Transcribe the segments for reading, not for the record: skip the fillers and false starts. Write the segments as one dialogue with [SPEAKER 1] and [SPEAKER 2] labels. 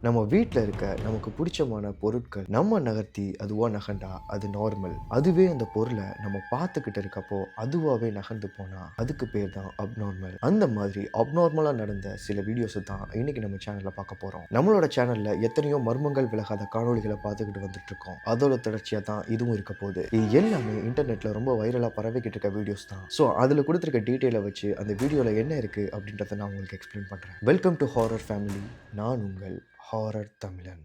[SPEAKER 1] நம்ம வீட்டில் இருக்க நமக்கு பிடிச்சமான பொருட்கள் நம்ம நகர்த்தி அதுவாக நகண்டா அது நார்மல். அதுவே அந்த பொருளை நம்ம பார்த்துக்கிட்டு இருக்கப்போ அதுவாகவே நகர்ந்து போனால் அதுக்கு பேர் தான் அப்நார்மல். அந்த மாதிரி அப்நார்மலாக நடந்த சில வீடியோஸை தான் இன்னைக்கு நம்ம சேனலில் பார்க்க போகிறோம். நம்மளோட சேனலில் எத்தனையோ மர்மங்கள் விலகாத காணொலிகளை பார்த்துக்கிட்டு வந்துட்டு இருக்கோம். அதோட தொடர்ச்சியாக தான் இதுவும் இருக்க போகுது. இது எல்லாமே இன்டர்நெட்டில் ரொம்ப வைரலாக பரவிக்கிட்டு இருக்க வீடியோஸ் தான். ஸோ அதில் கொடுத்துருக்க டீட்டெயிலை வச்சு அந்த வீடியோவில் என்ன இருக்குது அப்படின்றத நான் உங்களுக்கு எக்ஸ்பிளைன் பண்ணுறேன். Welcome to horror family. நான் உங்கள் ஹாரர் தமிழன்.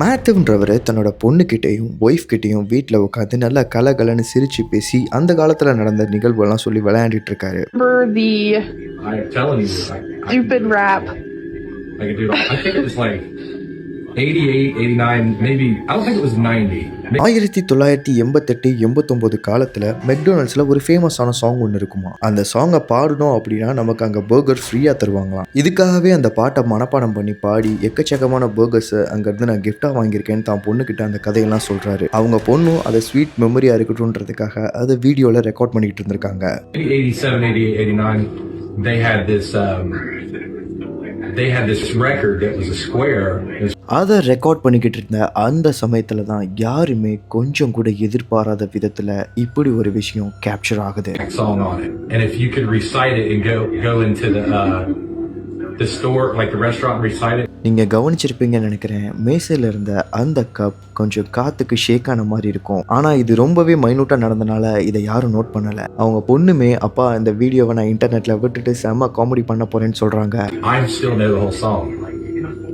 [SPEAKER 1] மேத்ன்றவர் தன்னோட பொண்ணுக்கிட்டையும் ஒய்ஃப் கிட்டையும் வீட்டில் உட்காந்து நல்லா கலகலன்னு சிரிச்சு பேசி அந்த காலத்தில் நடந்த நிகழ்வுலாம் சொல்லி விளையாடிட்டு இருக்காரு.
[SPEAKER 2] Stupid rap.
[SPEAKER 3] I think it was like 88, 89, maybe. I don't think it was 90.
[SPEAKER 1] 1988-89 காலத்தில் மெக்டொனால்ட்ஸில் ஒரு ஃபேமஸான சாங் ஒன்று இருக்குமா. அந்த சாங்கை பாடணும் அப்படின்னா நமக்கு அங்கே பர்கர் ஃப்ரீயாக தருவாங்களாம். இதுக்காகவே அந்த பாட்டை மனப்பாடம் பண்ணி பாடி எக்கச்சக்கமான பர்கர்ஸை அங்கேருந்து நான் கிஃப்டாக வாங்கியிருக்கேன்னு தான் பொண்ணுக்கிட்ட அந்த கதையெல்லாம் சொல்கிறாரு. அவங்க பொண்ணும் அதை ஸ்வீட் மெமரியாக இருக்கட்டும்ன்றதுக்காக அதை வீடியோவில் ரெக்கார்ட் பண்ணிக்கிட்டு இருந்திருக்காங்க.
[SPEAKER 3] 87, 88, 89, they had this record that was a square.
[SPEAKER 1] அதை ரெக்கார்ட் பண்ணிக்கிட்டு இருந்த அந்த சமயத்தில் தான் யாருமே கொஞ்சம் கூட எதிர்பாராத விதத்தில் இப்படி ஒரு விஷயம் கேப்சர் ஆகுது.
[SPEAKER 3] And if you could recite it and go into the store, like the restaurant, and recite it.
[SPEAKER 1] நீங்கள் கவனிச்சிருப்பீங்கன்னு நினைக்கிறேன். மேசையில் இருந்த அந்த கப் கொஞ்சம் காற்றுக்கு ஷேக் ஆன மாதிரி இருக்கும். ஆனால் இது ரொம்பவே மைனூட்டாக நடந்தனால இதை யாரும் நோட் பண்ணலை. அவங்க பொண்ணுமே அப்பா இந்த வீடியோவை நான் இன்டர்நெட்டில் விட்டுட்டு செம்ம காமெடி பண்ண போகிறேன்னு சொல்கிறாங்க.
[SPEAKER 3] I still know the whole song.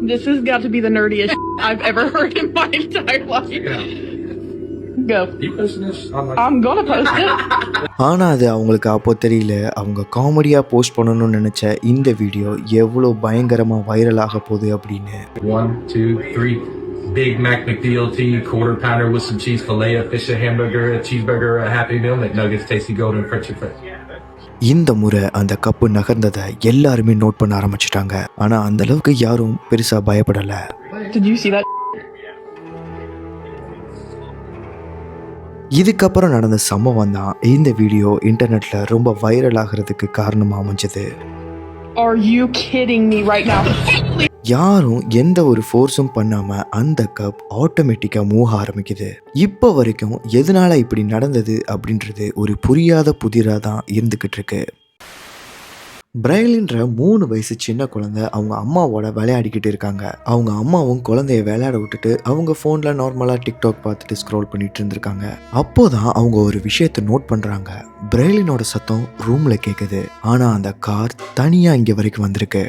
[SPEAKER 2] This has got to be the nerdiest I've ever heard in my entire life. Go.
[SPEAKER 3] You posting this?
[SPEAKER 2] I'm gonna post it.
[SPEAKER 1] ஆனால் அது அவங்களுக்கு அப்போ தெரியல, அவங்க காமெடியாக போஸ்ட் பண்ணணும்னு நினச்ச இந்த வீடியோ எவ்வளோ பயங்கரமாக வைரல் ஆக போகுது அப்படின்னு.
[SPEAKER 3] 1, 2, 3. Big Mac McDLT, quarter pounder with some cheese filet, a fish, a hamburger, a cheeseburger, a Happy Meal, McNuggets, tasty golden French fries.
[SPEAKER 1] இந்த முறை அந்த கப்பு நகர்ந்ததை எல்லாருமே நோட் பண்ண ஆரம்பிச்சிட்டாங்க. ஆனால் அந்த அளவுக்கு யாரும் பெருசாக பயப்படலை.
[SPEAKER 2] Did you see that?
[SPEAKER 1] இதுக்கப்புறம் நடந்த சம்பவம் தான் இந்த வீடியோ இன்டர்நெட்ல ரொம்ப வைரல் ஆகிறதுக்கு காரணமாக அமைஞ்சது.
[SPEAKER 2] Are you kidding me right now?
[SPEAKER 1] யாரும் எந்த ஒரு ஃபோர்ஸும் பண்ணாம அந்த கப் ஆட்டோமேட்டிக்காக மூவ் ஆரம்பிக்குது. இப்போ வரைக்கும் எதனால இப்படி நடந்தது அப்படின்றது ஒரு புரியாத புதிராக தான் இருந்துக்கிட்டு இருக்கு. பிரைலின்ற 3 வயசு சின்ன குழந்தை அவங்க அம்மாவோட விளையாடிக்கிட்டு இருக்காங்க. அவங்க அம்மாவும் குழந்தைய விளையாட விட்டுட்டு அவங்க ஃபோனில் நார்மலாக டிக்டாக் பார்த்துட்டு ஸ்க்ரோல் பண்ணிட்டு இருந்திருக்காங்க. அப்போதான் அவங்க ஒரு விஷயத்தை நோட் பண்ணுறாங்க. பிரைலினோட சத்தம் ரூமில் கேட்குது. ஆனால் அந்த கார் தனியாக இங்கே வரைக்கும் வந்திருக்கு.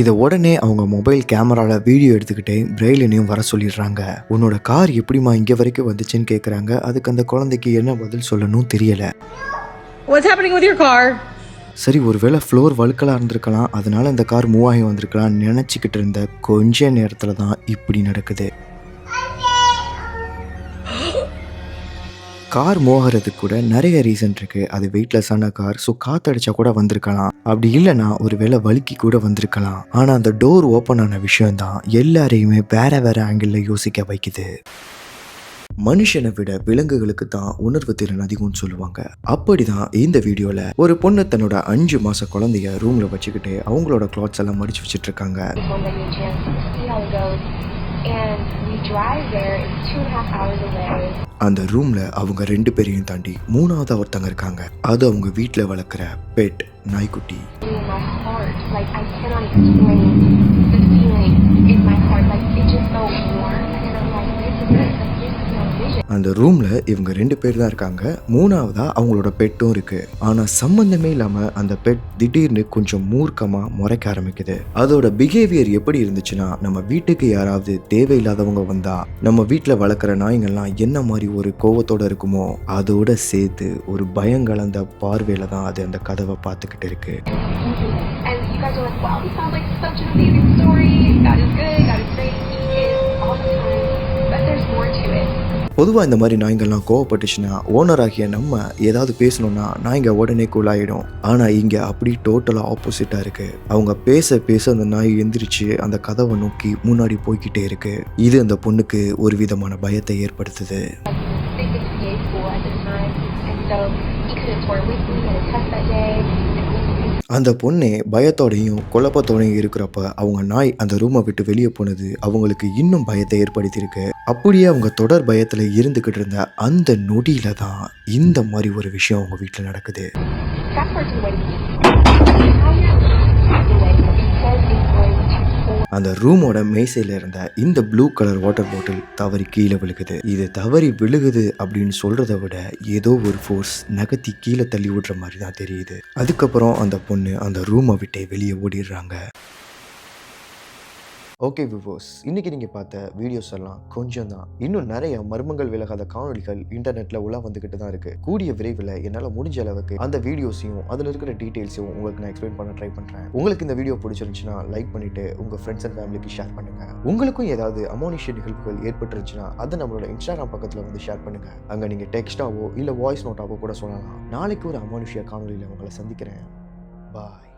[SPEAKER 1] இதை உடனே அவங்க மொபைல் கேமராவில் வீடியோ எடுத்துக்கிட்டே பிரெய்லினையும் வர சொல்லிடுறாங்க. உன்னோட கார் எப்படிமா இங்கே வரைக்கும் வந்துச்சுன்னு கேட்குறாங்க. அதுக்கு அந்த குழந்தைக்கு என்ன பதில் சொல்லணும் தெரியல. சரி, ஒருவேளை ஃப்ளோர் வழுக்கலாக இருந்திருக்கலாம், அதனால இந்த கார் மூவ் ஆகி வந்திருக்கலாம் நினச்சிக்கிட்டு இருந்த கொஞ்ச நேரத்தில் தான் இப்படி நடக்குது. கார் மோகிறதுக்கு கூட நிறைய ரீசன் இருக்குது. அது வெயிட்லெஸ்ஸான கார், ஸோ காற்றடிச்சா கூட வந்திருக்கலாம். அப்படி இல்லைன்னா ஒரு வேளை வழுக்கி கூட வந்திருக்கலாம். ஆனால் அந்த டோர் ஓப்பன் ஆன விஷயம்தான் எல்லாரையுமே வேற வேற ஆங்கிளில் யோசிக்க வைக்குது. மனுஷனை விட விலங்குகளுக்கு தான் உணர்வு திறன் அதிகம்னு சொல்லுவாங்க. அப்படிதான் இந்த வீடியோவில் ஒரு பொண்ணு தன்னோட 5 மாச குழந்தைய ரூமில் வச்சுக்கிட்டு அவங்களோட கிளாத்ஸ் எல்லாம் மடிச்சு வச்சுட்டு இருக்காங்க. அந்த ரூம்ல அவங்க 2 பேரையும் தாண்டி 3ஆவது ஒருத்தங்க இருக்காங்க. அது அவங்க வீட்டில் வளர்க்குற பெட் நாய்க்குட்டி. அந்த ரூம்ல இவங்க 2 பேர் தான் இருக்காங்க. 3ஆவதா அவங்களோட பெட்டும் இருக்கு. ஆனா சம்பந்தமே இல்லாம அந்த பெட் திடீர்னு கொஞ்சம் மூர்க்கமா முறைக்க ஆரம்பிக்குது. அதோட பிஹேவியர் எப்படி இருந்துச்சுன்னா, நம்ம வீட்டுக்கு யாராவது தேவையில்லாதவங்க வந்தா நம்ம வீட்டுல வளர்க்குற நாய்ங்கள்லாம் என்ன மாதிரி ஒரு கோவத்தோட இருக்குமோ அதோட சேர்த்து ஒரு பயங்கலந்த பார்வையில தான் அது அந்த கதவை பார்த்துக்கிட்டு இருக்கு. பொதுவாக இந்த மாதிரி நாய்ங்கள்லாம் கோவப்பட்டுச்சுன்னா ஓனர் ஆகிய நம்ம ஏதாவது பேசணும்னா நாய்ங்க உடனே கூலாயிடும். ஆனால் இங்கே அப்படி டோட்டலாக ஆப்போசிட்டாக இருக்கு. அவங்க பேச பேச அந்த நாய் எந்திரிச்சு அந்த கதவை நோக்கி முன்னாடி போய்கிட்டே இருக்கு. இது அந்த பொண்ணுக்கு ஒரு விதமான பயத்தை ஏற்படுத்துது. அந்த பொண்ணே பயத்தோடையும் குழப்பத்தோடையும் இருக்கிறப்ப அவங்க நாய் அந்த ரூமை விட்டு வெளியே போனது அவங்களுக்கு இன்னும் பயத்தை ஏற்படுத்தியிருக்கு. அப்படியே அவங்க தொடர் பயத்தில் இருந்துக்கிட்டு இருந்த அந்த நொடியில தான் இந்த மாதிரி ஒரு விஷயம் அவங்க வீட்டில் நடக்குது. அந்த ரூமோட மேசையில் இருந்த இந்த ப்ளூ கலர் வாட்டர் பாட்டில் தவறி கீழே விழுகுது. இது தவறி விழுகுது அப்படின்னு சொல்றதை விட ஏதோ ஒரு ஃபோர்ஸ் நகர்த்தி கீழே தள்ளி விடுற மாதிரி தான் தெரியுது. அதுக்கப்புறம் அந்த பொண்ணு அந்த ரூமை விட்டே வெளியே ஓடிடுறாங்க. ஓகே வியூவர்ஸ், இன்னைக்கு நீங்கள் பார்த்த வீடியோஸ் எல்லாம் கொஞ்சம் தான். இன்னும் நிறைய மர்மங்கள் விலகாத காணொலிகள் இன்டர்நெட்டில் உலா வந்துக்கிட்டு தான் இருக்குது. கூடிய விரைவில் என்னால் முடிஞ்ச அளவுக்கு அந்த வீடியோஸையும் அதில் இருக்கிற டீட்டெயில்ஸையும் உங்களுக்கு நான் எக்ஸ்பிளைன் பண்ண ட்ரை பண்ணுறேன். உங்களுக்கு இந்த வீடியோ பிடிச்சிருந்துச்சுன்னா லைக் பண்ணிவிட்டு உங்கள் ஃப்ரெண்ட்ஸ் அண்ட் ஃபேமிலிக்கு ஷேர் பண்ணுங்கள். உங்களுக்கும் ஏதாவது அமானுஷ்ய நிகழ்வுகள் ஏற்பட்டுருந்துச்சுன்னா அதை நம்மளோட இன்ஸ்டாகிராம் பக்கத்தில் வந்து ஷேர் பண்ணுங்கள். அங்கே நீங்கள் டெக்ஸ்டாவோ இல்லை வாய்ஸ் நோட்டாவோ கூட சொல்லலாம். நாளைக்கு ஒரு அமானுஷ்ய காணொலியில் உங்களை சந்திக்கிறேன். பாய்.